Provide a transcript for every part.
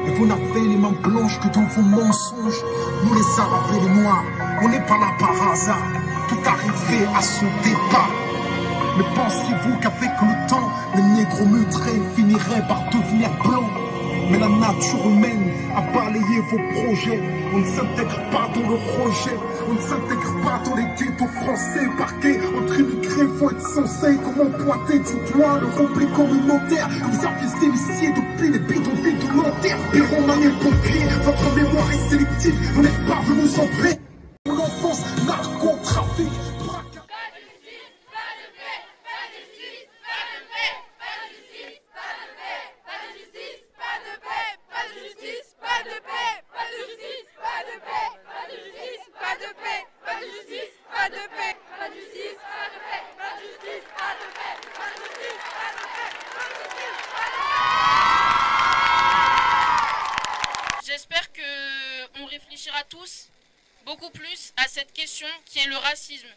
Et vous n'avez les mains blanches que dans vos mensonges. Nous les Arabes et les Noirs, on n'est pas là par hasard. Tout arrivé à son départ. Mais pensez-vous qu'avec le temps, les négros mutrés finiraient par devenir blancs? Mais la nature humaine a balayé vos projets. On ne s'intègre pas dans le rejet. On ne s'intègre pas dans les ghettos français. Parqués entre immigrés, faut être censé. Comment pointer du doigt le repli communautaire? Vous avez initiés depuis les bidonvilles de Nanterre. Pyroman et pompier, votre mémoire est sélective. Vous n'êtes pas venus en paix. Mon enfance, narcotrafic. J'espère qu'on réfléchira tous beaucoup plus à cette question qui est le racisme.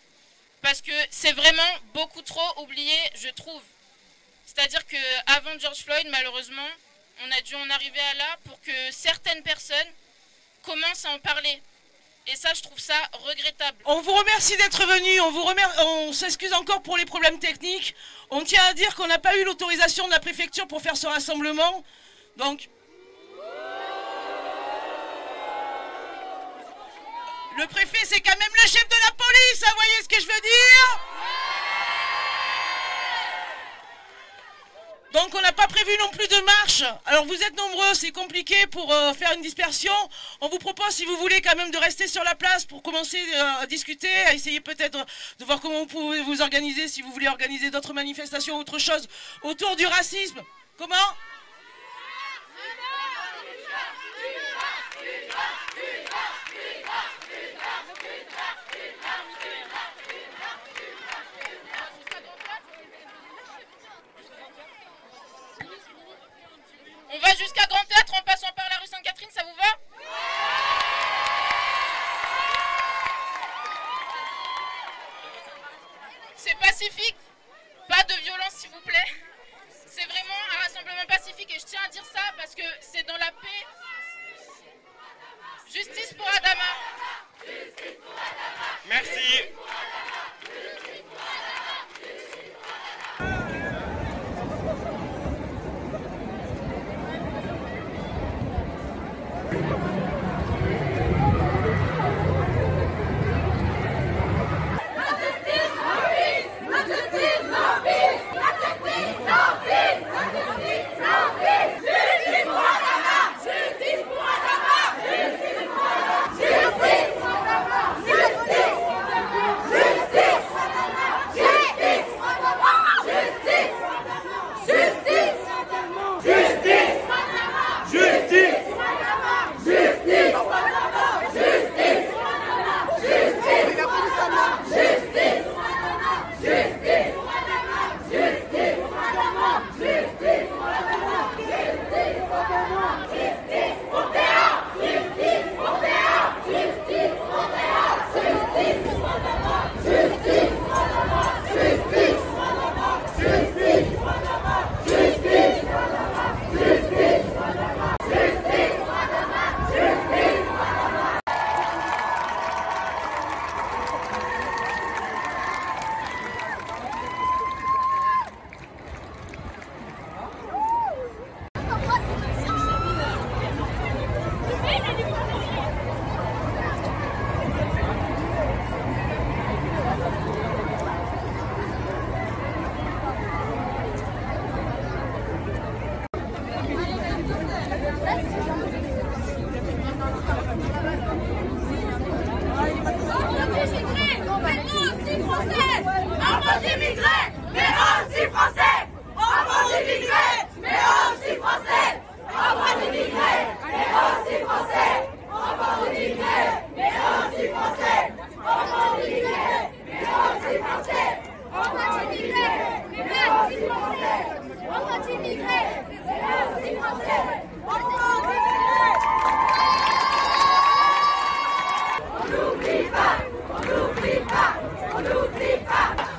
Parce que c'est vraiment beaucoup trop oublié, je trouve. C'est-à-dire qu'avant George Floyd, malheureusement, on a dû en arriver à là pour que certaines personnes commencent à en parler. Et ça, je trouve ça regrettable. On vous remercie d'être venus, on s'excuse encore pour les problèmes techniques. On tient à dire qu'on n'a pas eu l'autorisation de la préfecture pour faire ce rassemblement. Donc, le préfet, c'est quand même le chef de la police, vous voyez ce que je veux dire? Donc on n'a pas prévu non plus de marche. Alors vous êtes nombreux, c'est compliqué pour faire une dispersion. On vous propose, si vous voulez, quand même de rester sur la place pour commencer à discuter, à essayer peut-être de voir comment vous pouvez vous organiser, si vous voulez organiser d'autres manifestations, autre chose, autour du racisme. Comment ? On va jusqu'à Grand Théâtre en passant par la rue Sainte-Catherine, ça vous va? C'est pacifique, pas de violence s'il vous plaît. C'est vraiment un rassemblement pacifique et je tiens à dire ça parce que c'est dans la paix. Justice pour Adama. Merci.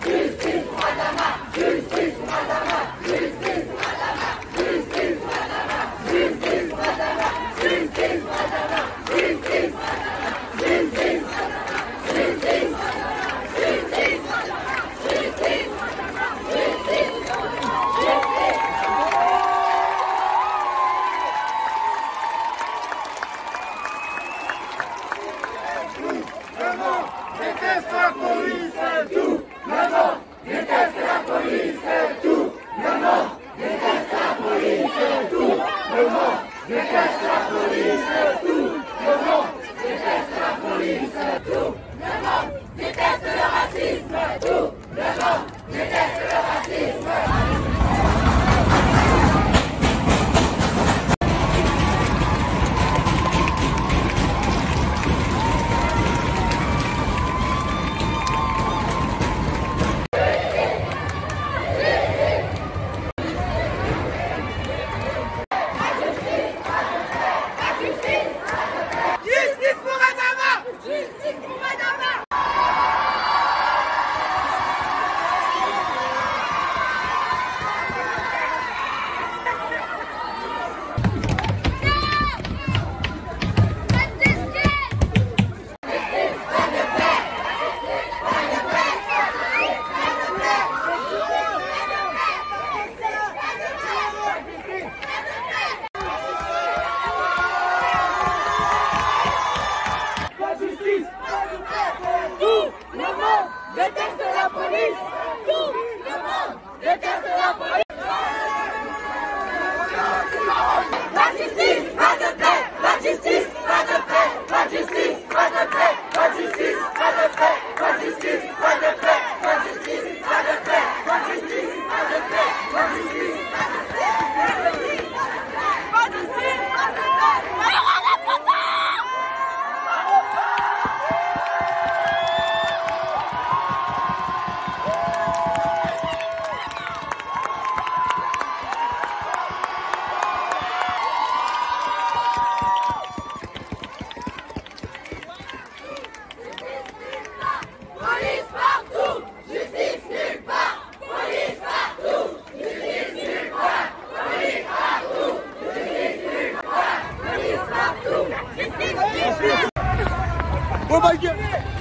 Justice pour Adama, justice pour Adama. Oh my God!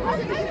Pas de paix,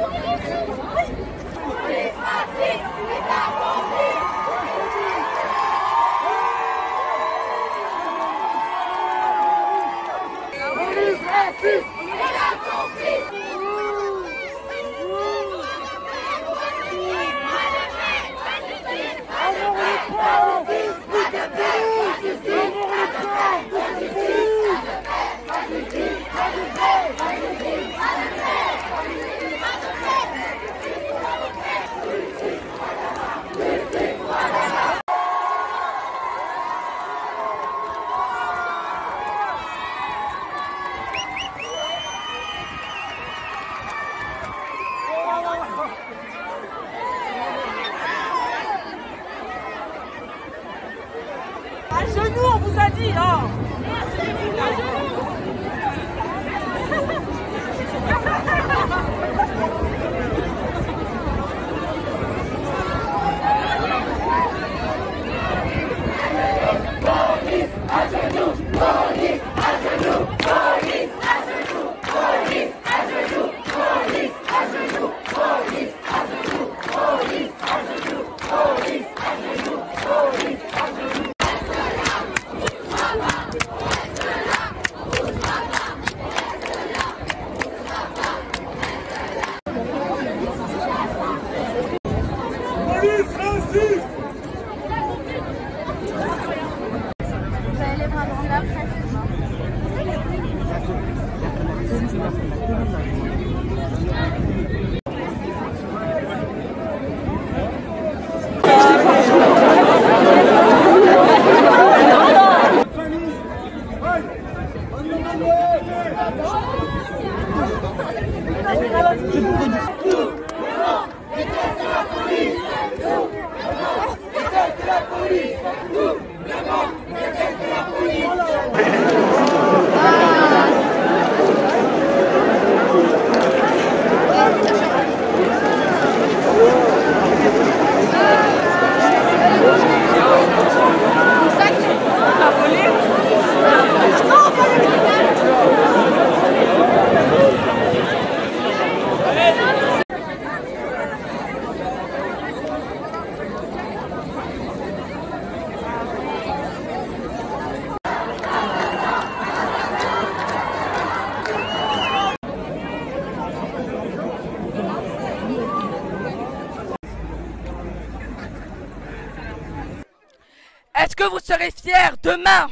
Est-ce que vous serez fiers demain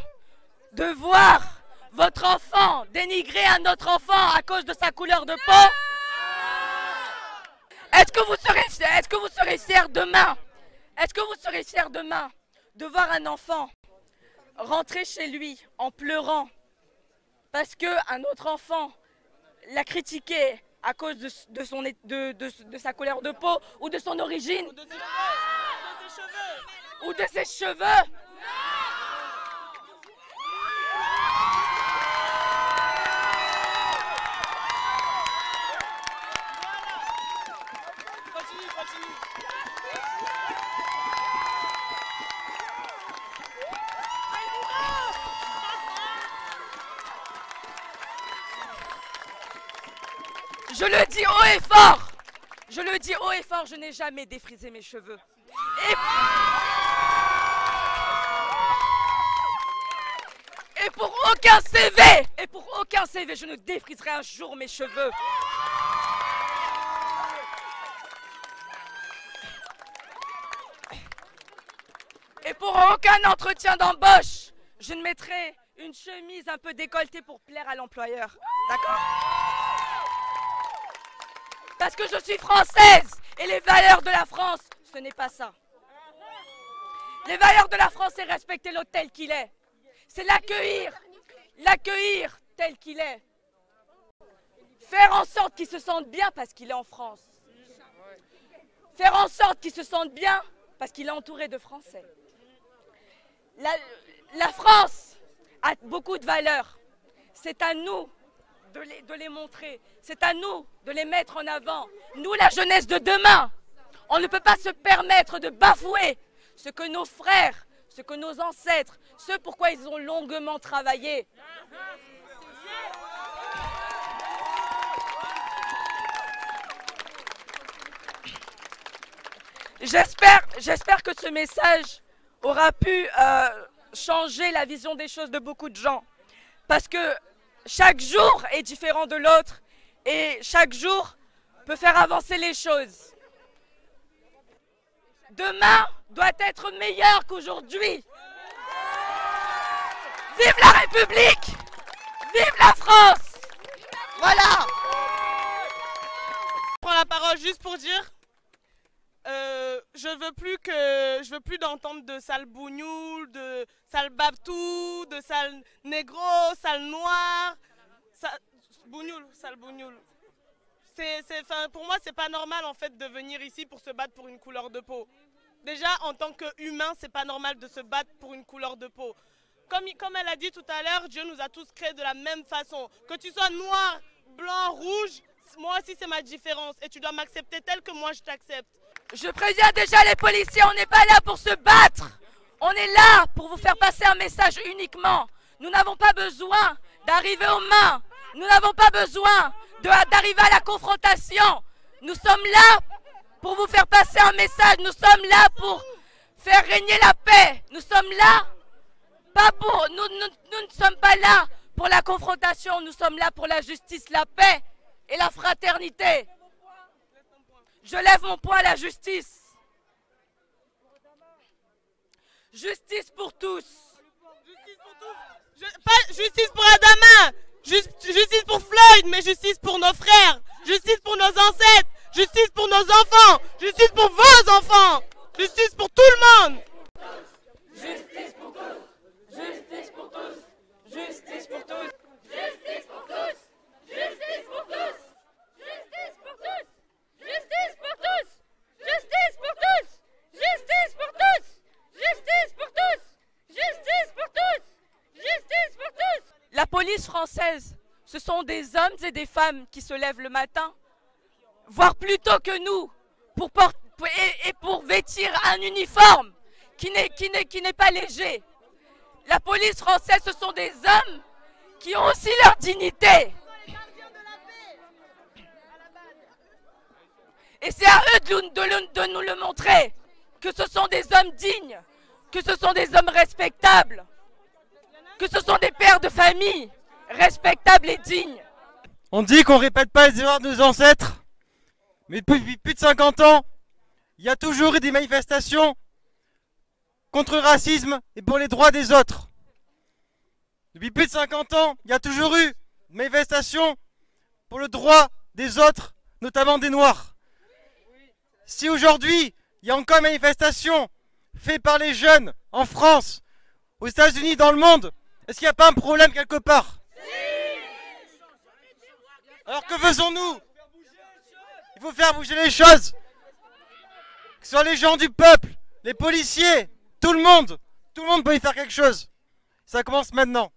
de voir votre enfant dénigrer un autre enfant à cause de sa couleur de peau? Est-ce que vous serez fiers demain? Est-ce que vous serez fiers demain de voir un enfant rentrer chez lui en pleurant parce qu'un autre enfant l'a critiqué à cause de sa couleur de peau ou de son origine ou de ses cheveux? Je le dis haut et fort, je n'ai jamais défrisé mes cheveux. Et pour aucun CV, je ne défriserai un jour mes cheveux. Et pour aucun entretien d'embauche, je ne mettrai une chemise un peu décolletée pour plaire à l'employeur. D'accord ? Parce que je suis française et les valeurs de la France, ce n'est pas ça. Les valeurs de la France, c'est respecter l'autre tel qu'il est. C'est l'accueillir tel qu'il est. Faire en sorte qu'il se sente bien parce qu'il est en France. Faire en sorte qu'il se sente bien parce qu'il est entouré de Français. La France a beaucoup de valeurs. C'est à nous de les montrer. C'est à nous de les mettre en avant. Nous, la jeunesse de demain, on ne peut pas se permettre de bafouer ce que nos frères, ce que nos ancêtres, ce pourquoi ils ont longuement travaillé. J'espère que ce message aura pu changer la vision des choses de beaucoup de gens. Parce que chaque jour est différent de l'autre et chaque jour peut faire avancer les choses. Demain doit être meilleur qu'aujourd'hui. Vive la République! Vive la France! Voilà! Je prends la parole juste pour dire je veux plus d'entendre de sale bougnoul, de sale babtou, de sale négro, sale noir, sale bougnoul. Pour moi, c'est pas normal en fait de venir ici pour se battre pour une couleur de peau. Déjà, en tant qu'humain, c'est pas normal de se battre pour une couleur de peau. Comme elle a dit tout à l'heure, Dieu nous a tous créés de la même façon. Que tu sois noir, blanc, rouge, moi aussi c'est ma différence et tu dois m'accepter tel que moi je t'accepte. Je préviens déjà les policiers, on n'est pas là pour se battre. On est là pour vous faire passer un message uniquement. Nous n'avons pas besoin d'arriver aux mains. Nous n'avons pas besoin d'arriver à la confrontation. Nous sommes là pour vous faire passer un message. Nous sommes là pour faire régner la paix. Nous sommes là, nous ne sommes pas là pour la confrontation. Nous sommes là pour la justice, la paix et la fraternité. Je lève mon poing à la justice. Justice pour tous. Pas justice pour Adama. Justice pour Floyd, mais justice pour nos frères. Justice pour nos ancêtres. Justice pour nos enfants. Justice pour vos enfants. Justice pour tout le monde. Justice pour tous. Justice pour tous. Justice pour tous. Justice pour tous. Justice pour tous. Justice pour tous. Justice pour tous. Justice pour tous. Justice pour tous. Justice pour tous. Justice pour tous. Justice pour tous. La police française, ce sont des hommes et des femmes qui se lèvent le matin, voire plutôt que nous, pour vêtir un uniforme qui n'est pas léger. La police française, ce sont des hommes qui ont aussi leur dignité. Et c'est à eux de nous le montrer, que ce sont des hommes dignes, que ce sont des hommes respectables, que ce sont des pères de famille respectables et dignes. On dit qu'on ne répète pas les erreurs de nos ancêtres, mais depuis plus de 50 ans, il y a toujours eu des manifestations contre le racisme et pour les droits des autres. Depuis plus de 50 ans, il y a toujours eu des manifestations pour le droit des autres, notamment des Noirs. Si aujourd'hui, il y a encore une manifestation faite par les jeunes en France, aux États-Unis, dans le monde, est-ce qu'il n'y a pas un problème quelque part? Alors que faisons-nous? Il faut faire bouger les choses. Que ce soit les gens du peuple, les policiers, tout le monde peut y faire quelque chose. Ça commence maintenant.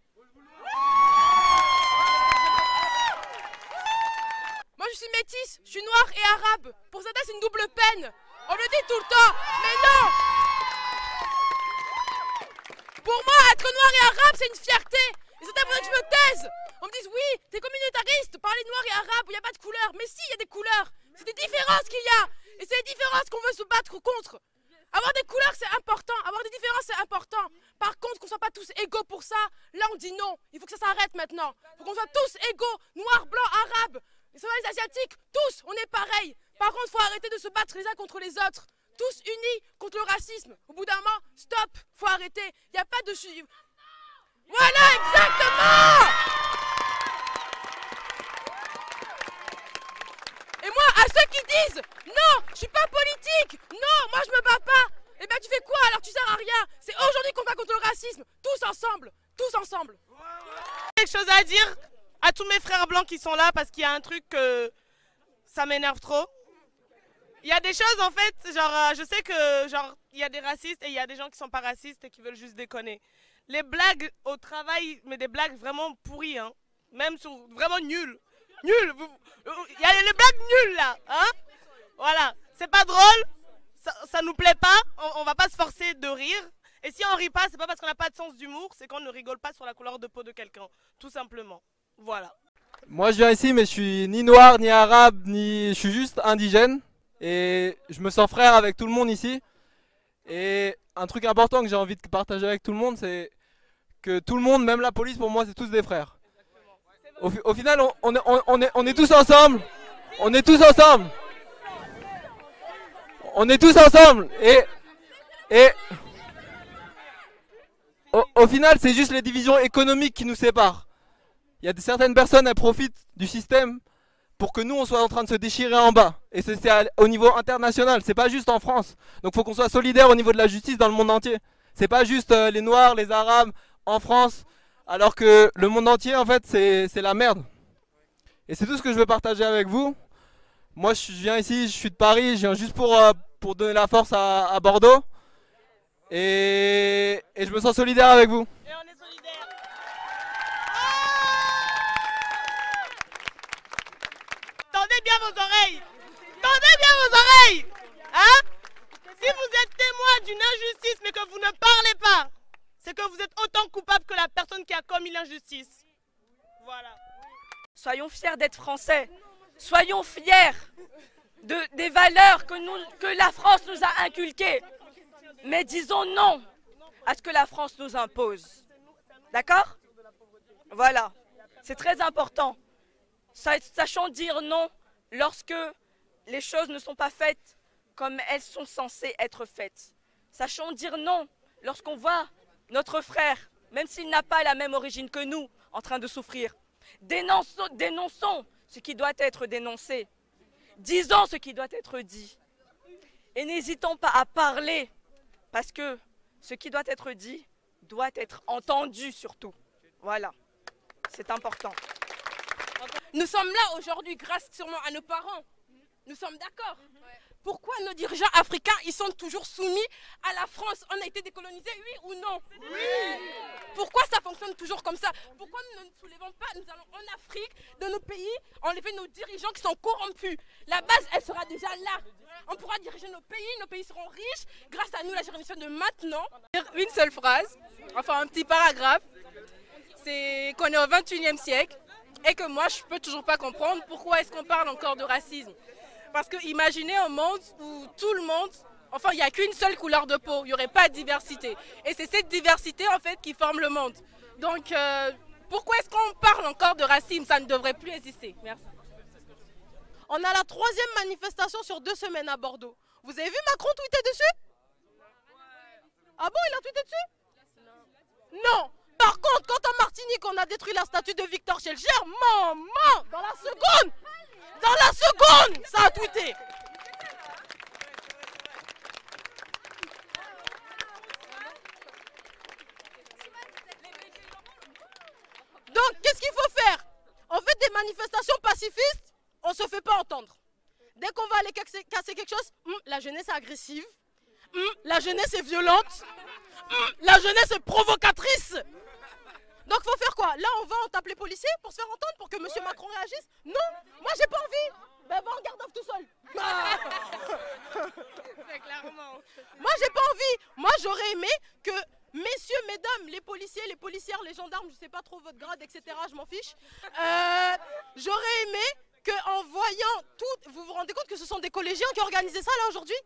Moi je suis métisse, je suis noire et arabe. Pour certains c'est une double peine. On le dit tout le temps, mais non. Pour moi, être noir et arabe c'est une fierté. Et certains voudraient que je me taise. On me dit oui, t'es communautariste, parler noir et arabe où il n'y a pas de couleur. Mais si, il y a des couleurs. C'est des différences qu'il y a. Et c'est les différences qu'on veut se battre contre. Avoir des couleurs c'est important, avoir des différences c'est important. Par contre, qu'on soit pas tous égaux pour ça, là on dit non. Il faut que ça s'arrête maintenant. Il faut qu'on soit tous égaux, noirs, blancs, arabes. Les asiatiques, tous, on est pareil. Par contre, il faut arrêter de se battre les uns contre les autres. Tous unis contre le racisme. Au bout d'un moment, stop, faut arrêter. Il n'y a pas de... Voilà, exactement. Et moi, à ceux qui disent, non, je suis pas politique, non, moi je me bats pas. Eh bien tu fais quoi alors, tu sers à rien. C'est aujourd'hui qu'on va contre le racisme, tous ensemble, tous ensemble. Quelque chose à dire à tous mes frères blancs qui sont là parce qu'il y a un truc ça m'énerve trop. Il y a des choses en fait, genre je sais que genre il y a des racistes et il y a des gens qui sont pas racistes et qui veulent juste déconner. Les blagues au travail, mais des blagues vraiment pourries, hein, même sur vraiment nulles. Nul, il y a les blagues nulles là, hein. Voilà, c'est pas drôle, ça nous plaît pas, on va pas se forcer de rire. Et si on rit pas, c'est pas parce qu'on n'a pas de sens d'humour, c'est qu'on ne rigole pas sur la couleur de peau de quelqu'un, tout simplement. Voilà. Moi je viens ici mais je suis ni noir, ni arabe, je suis juste indigène. Et je me sens frère avec tout le monde ici. Et un truc important que j'ai envie de partager avec tout le monde, c'est que tout le monde, même la police, pour moi c'est tous des frères. Au final, on est tous ensemble. On est tous ensemble. On est tous ensemble. Et au final, c'est juste les divisions économiques qui nous séparent. Il y a certaines personnes, elles profitent du système pour que nous, on soit en train de se déchirer en bas. Et c'est au niveau international, c'est pas juste en France. Donc il faut qu'on soit solidaire au niveau de la justice dans le monde entier. C'est pas juste les Noirs, les Arabes en France. Alors que le monde entier, en fait, c'est la merde. Et c'est tout ce que je veux partager avec vous. Moi, je viens ici, je suis de Paris, je viens juste pour donner la force à Bordeaux. Et je me sens solidaire avec vous. Et on est solidaires. Tendez bien vos oreilles. Tendez bien vos oreilles. Hein? Si vous êtes témoin d'une injustice mais que vous ne parlez pas, c'est que vous êtes autant coupable que la personne qui a commis l'injustice. Voilà. Soyons fiers d'être français. Soyons fiers des valeurs que la France nous a inculquées. Mais disons non à ce que la France nous impose. D'accord? Voilà. C'est très important. Sachons dire non lorsque les choses ne sont pas faites comme elles sont censées être faites. Sachons dire non lorsqu'on voit notre frère, même s'il n'a pas la même origine que nous, en train de souffrir. Dénonçons ce qui doit être dénoncé. Disons ce qui doit être dit. Et n'hésitons pas à parler, parce que ce qui doit être dit doit être entendu surtout. Voilà, c'est important. Nous sommes là aujourd'hui grâce sûrement à nos parents. Nous sommes d'accord. Pourquoi nos dirigeants africains, ils sont toujours soumis à la France? On a été décolonisés, oui ou non? Oui. Pourquoi ça fonctionne toujours comme ça? Pourquoi nous ne soulevons pas, nous allons en Afrique, dans nos pays, enlever nos dirigeants qui sont corrompus? La base, elle sera déjà là. On pourra diriger nos pays seront riches grâce à nous, la génération de maintenant. Une seule phrase, enfin un petit paragraphe, c'est qu'on est au 21e siècle et que moi je peux toujours pas comprendre pourquoi est-ce qu'on parle encore de racisme. Parce que imaginez un monde où tout le monde, enfin il n'y a qu'une seule couleur de peau, il n'y aurait pas de diversité. Et c'est cette diversité en fait qui forme le monde. Donc pourquoi est-ce qu'on parle encore de racisme? Ça ne devrait plus exister. Merci. On a la 3e manifestation sur 2 semaines à Bordeaux. Vous avez vu Macron tweeter dessus? Ah bon, il a tweeté dessus? Non. Par contre, quand en Martinique, on a détruit la statue de Victor Schellger, maman, dans la seconde, ça a tweeté. Donc, qu'est-ce qu'il faut faire? On fait des manifestations pacifistes, on ne se fait pas entendre. Dès qu'on va aller casser quelque chose, la jeunesse est agressive, la jeunesse est violente, la jeunesse est provocatrice. Donc il faut faire quoi? Là on tape les policiers pour se faire entendre, pour que M. Macron réagisse? Non, moi j'ai pas envie. Ben va en garde à vue tout seul. Moi j'ai pas envie. Moi j'aurais aimé que messieurs, mesdames, les policiers, les policières, les gendarmes, je sais pas trop votre grade, etc. Je m'en fiche. J'aurais aimé qu'en voyant tout, vous vous rendez compte que ce sont des collégiens qui ont organisé ça là aujourd'hui?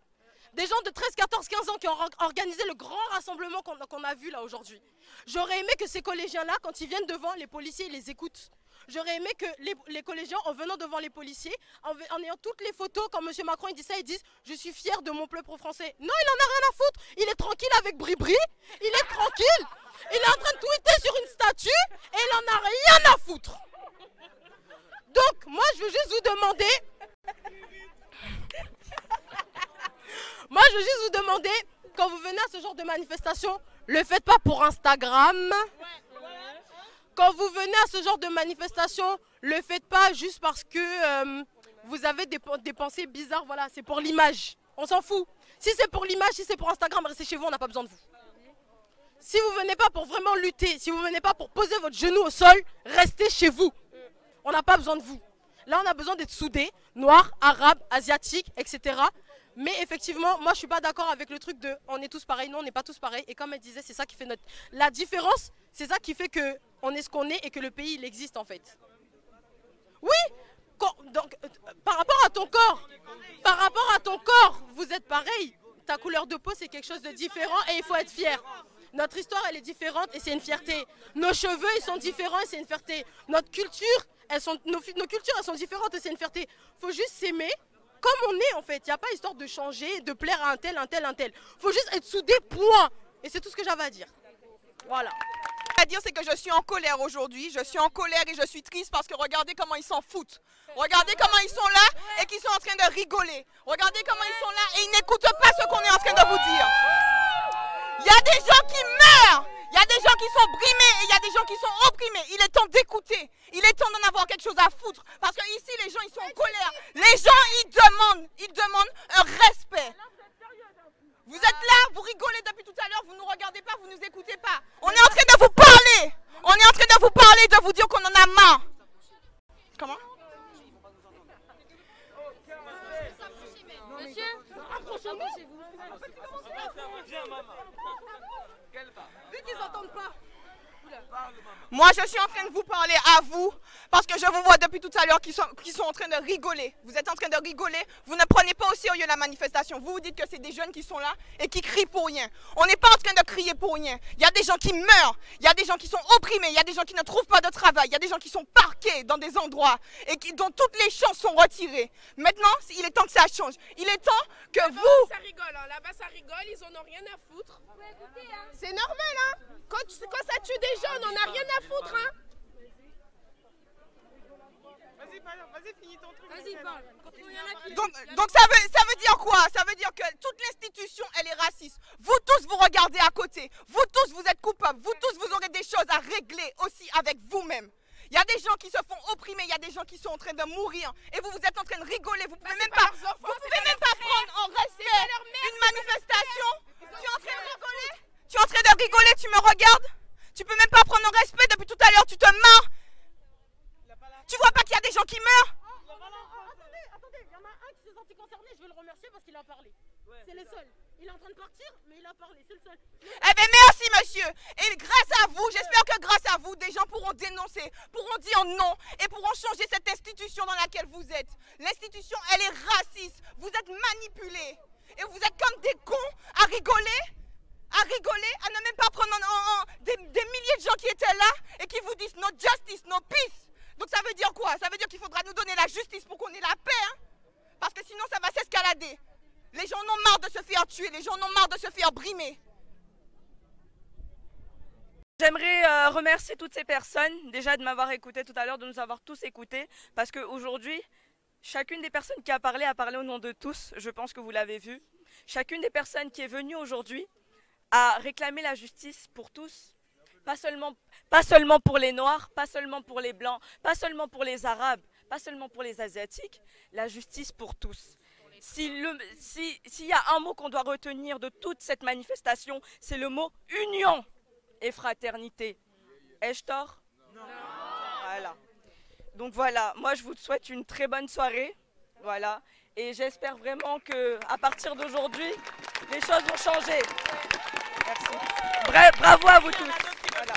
Des gens de 13, 14, 15 ans qui ont organisé le grand rassemblement qu'on a vu là aujourd'hui. J'aurais aimé que ces collégiens-là, quand ils viennent devant, les policiers ils les écoutent. J'aurais aimé que les collégiens, en venant devant les policiers, en ayant toutes les photos, quand M. Macron il dit ça, ils disent « Je suis fier de mon peuple français ». Non, il en a rien à foutre. Il est tranquille avec Bribri, il est tranquille. Il est en train de tweeter sur une statue et il en a rien à foutre. Donc, moi, je veux juste vous demander... Moi, je veux juste vous demander, quand vous venez à ce genre de manifestation, le faites pas pour Instagram. Quand vous venez à ce genre de manifestation, le faites pas juste parce que vous avez des pensées bizarres. Voilà, c'est pour l'image. On s'en fout. Si c'est pour l'image, si c'est pour Instagram, restez chez vous, on n'a pas besoin de vous. Si vous venez pas pour vraiment lutter, si vous venez pas pour poser votre genou au sol, restez chez vous. On n'a pas besoin de vous. Là, on a besoin d'être soudés, noirs, arabes, asiatiques, etc. Mais effectivement, moi je suis pas d'accord avec le truc de on est tous pareils, non on n'est pas tous pareils. Et comme elle disait, c'est ça qui fait la différence, c'est ça qui fait que on est ce qu'on est et que le pays il existe en fait. Oui, donc par rapport à ton corps, vous êtes pareil. Ta couleur de peau c'est quelque chose de différent et il faut être fier. Notre histoire elle est différente et c'est une fierté. Nos cheveux ils sont différents et c'est une fierté. Notre culture, nos cultures elles sont différentes et c'est une fierté. Faut juste s'aimer. Comme on est en fait, il n'y a pas histoire de changer, de plaire à un tel. Faut juste être soudé, point. Et c'est tout ce que j'avais à dire. Voilà. À dire c'est que je suis en colère aujourd'hui, je suis en colère et je suis triste parce que regardez comment ils s'en foutent. Regardez comment ils sont là et qu'ils sont en train de rigoler. Regardez comment ils sont là et ils n'écoutent pas ce qu'on est en train de vous dire. Il y a des gens qui meurent. Il y a des gens qui sont brimés et il y a des gens qui sont opprimés. Il est temps d'écouter. Il est temps d'en avoir quelque chose à foutre. Parce que ici, les gens, ils sont en colère. Les gens, ils demandent un respect. Vous êtes là, vous rigolez depuis tout à l'heure, vous ne nous regardez pas, vous ne nous écoutez pas. On est en train de vous parler. On est en train de vous parler, de vous dire qu'on en a marre. Comment? Monsieur, approchez-vous. Vu qu'ils n'entendent pas. Moi, je suis en train de vous parler à vous parce que je vous vois depuis tout à l'heure qui sont en train de rigoler. Vous êtes en train de rigoler, vous ne prenez pas au sérieux la manifestation. Vous vous dites que c'est des jeunes qui sont là et qui crient pour rien. On n'est pas en train de crier pour rien. Il y a des gens qui meurent, il y a des gens qui sont opprimés, il y a des gens qui ne trouvent pas de travail, il y a des gens qui sont parqués dans des endroits et dont toutes les chances sont retirées. Maintenant, il est temps que ça change. Il est temps que vous... Ça rigole, hein. Là-bas ça rigole, ils en ont rien à foutre. C'est normal, hein. Quand ça tue des jeunes, on n'a rien à foutre, hein. Vas-y, finis ton truc. Vas-y, parle. Donc ça veut dire quoi? Ça veut dire que toute l'institution, elle est raciste. Vous tous, vous regardez à côté. Vous tous, vous êtes coupables. Vous tous, vous aurez des choses à régler aussi avec vous-même. Il y a des gens qui se font opprimer, il y a des gens qui sont en train de mourir. Et vous, vous êtes en train de rigoler. Vous pouvez même pas prendre en respect une manifestation. Tu es en train de rigoler? Tu es en train de rigoler, tu me regardes? Tu peux même pas prendre en respect, depuis tout à l'heure, tu te marres. Tu vois pas qu'il y a des gens qui meurent? Attendez, il y en a un qui s'est senti concerné, je veux le remercier parce qu'il a parlé. C'est le seul. Il est en train de partir, mais il a parlé, c'est le seul. Eh bien merci monsieur. Et grâce à vous, j'espère que grâce à vous, des gens pourront dénoncer, pourront dire non et pourront changer cette institution dans laquelle vous êtes. L'institution, elle est raciste. Vous êtes manipulés. Et vous êtes comme des cons à rigoler, à ne même pas prendre des milliers de gens qui étaient là et qui vous disent no justice, no peace. Donc ça veut dire quoi? Ça veut dire qu'il faudra nous donner la justice pour qu'on ait la paix, hein? Parce que sinon ça va s'escalader. Les gens en ont marre de se faire tuer, les gens en ont marre de se faire brimer. J'aimerais remercier toutes ces personnes, déjà de m'avoir écouté tout à l'heure, de nous avoir tous écoutés, parce qu'aujourd'hui, chacune des personnes qui a parlé au nom de tous, je pense que vous l'avez vu. Chacune des personnes qui est venue aujourd'hui a réclamé la justice pour tous. Pas seulement pour les Noirs, pas seulement pour les Blancs, pas seulement pour les Arabes, pas seulement pour les Asiatiques, la justice pour tous. S'il y a un mot qu'on doit retenir de toute cette manifestation, c'est le mot union et fraternité. Ai-je tort? Non. Voilà. Donc voilà, moi je vous souhaite une très bonne soirée. Voilà. Et j'espère vraiment qu'à partir d'aujourd'hui, les choses vont changer. Merci. Bravo à vous tous. Voilà.